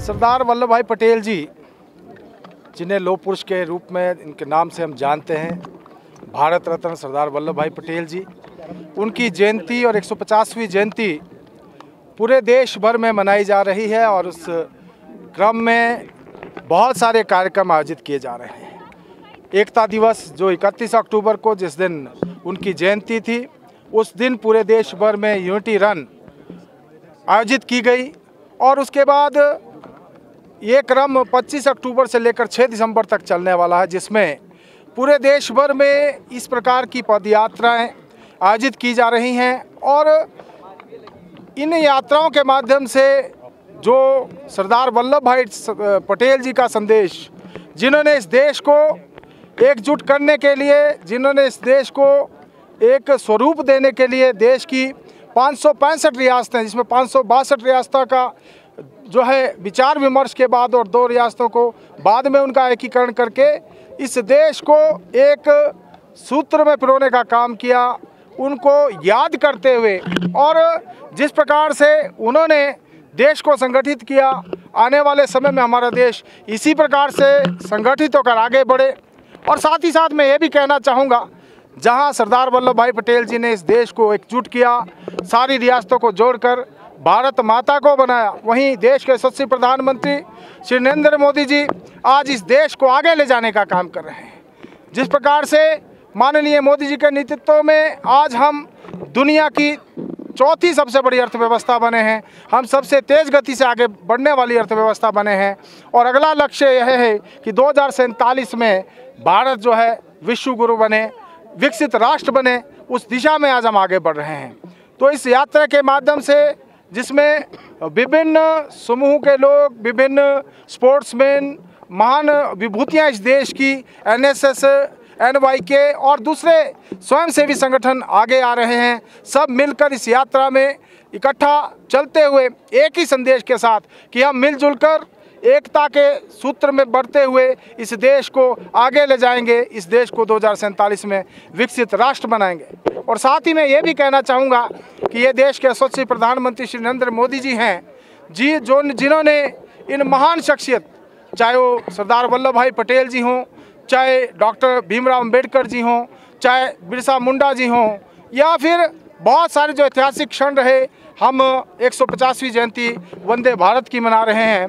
सरदार वल्लभ भाई पटेल जी, जिन्हें लौह पुरुष के रूप में इनके नाम से हम जानते हैं, भारत रत्न सरदार वल्लभ भाई पटेल जी, उनकी जयंती और 150वीं जयंती पूरे देश भर में मनाई जा रही है और उस क्रम में बहुत सारे कार्यक्रम आयोजित किए जा रहे हैं। एकता दिवस जो 31 अक्टूबर को, जिस दिन उनकी जयंती थी, उस दिन पूरे देश भर में यूनिटी रन आयोजित की गई और उसके बाद ये क्रम 25 अक्टूबर से लेकर 6 दिसंबर तक चलने वाला है, जिसमें पूरे देश भर में इस प्रकार की पदयात्राएं आयोजित की जा रही हैं और इन यात्राओं के माध्यम से जो सरदार वल्लभ भाई पटेल जी का संदेश, जिन्होंने इस देश को एकजुट करने के लिए, जिन्होंने इस देश को एक स्वरूप देने के लिए देश की 565 रियासतें, जिसमें 562 रियासतों का जो है विचार विमर्श के बाद और 2 रियासतों को बाद में उनका एकीकरण करके इस देश को एक सूत्र में पिरोने का काम किया, उनको याद करते हुए और जिस प्रकार से उन्होंने देश को संगठित किया, आने वाले समय में हमारा देश इसी प्रकार से संगठित होकर आगे बढ़े। और साथ ही साथ मैं ये भी कहना चाहूँगा, जहाँ सरदार वल्लभ भाई पटेल जी ने इस देश को एकजुट किया, सारी रियासतों को जोड़कर भारत माता को बनाया, वहीं देश के यशस्वी प्रधानमंत्री श्री नरेंद्र मोदी जी आज इस देश को आगे ले जाने का काम कर रहे हैं। जिस प्रकार से माननीय मोदी जी के नेतृत्व में आज हम दुनिया की 4थी सबसे बड़ी अर्थव्यवस्था बने हैं, हम सबसे तेज़ गति से आगे बढ़ने वाली अर्थव्यवस्था बने हैं और अगला लक्ष्य यह है कि 2047 में भारत जो है विश्व गुरु बने, विकसित राष्ट्र बने, उस दिशा में आज हम आगे बढ़ रहे हैं। तो इस यात्रा के माध्यम से, जिसमें विभिन्न समूह के लोग, विभिन्न स्पोर्ट्समैन, महान विभूतियाँ इस देश की, NSS, NYK और दूसरे स्वयंसेवी संगठन आगे आ रहे हैं, सब मिलकर इस यात्रा में इकट्ठा चलते हुए एक ही संदेश के साथ कि हम मिलजुल कर एकता के सूत्र में बढ़ते हुए इस देश को आगे ले जाएंगे, इस देश को 2047 में विकसित राष्ट्र बनाएंगे। और साथ ही मैं ये भी कहना चाहूँगा कि ये देश के यशस्वी प्रधानमंत्री श्री नरेंद्र मोदी जी हैं, जिन्होंने इन महान शख्सियत, चाहे वो सरदार वल्लभ भाई पटेल जी हों, चाहे डॉक्टर भीमराव अंबेडकर जी हों, चाहे बिरसा मुंडा जी हों, या फिर बहुत सारे जो ऐतिहासिक क्षण रहे, हम 150वीं जयंती वंदे भारत की मना रहे हैं।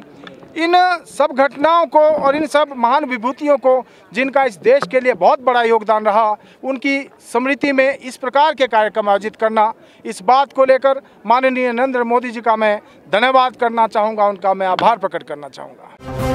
इन सब घटनाओं को और इन सब महान विभूतियों को, जिनका इस देश के लिए बहुत बड़ा योगदान रहा, उनकी स्मृति में इस प्रकार के कार्यक्रम आयोजित करना, इस बात को लेकर माननीय नरेंद्र मोदी जी का मैं धन्यवाद करना चाहूँगा, उनका मैं आभार प्रकट करना चाहूँगा।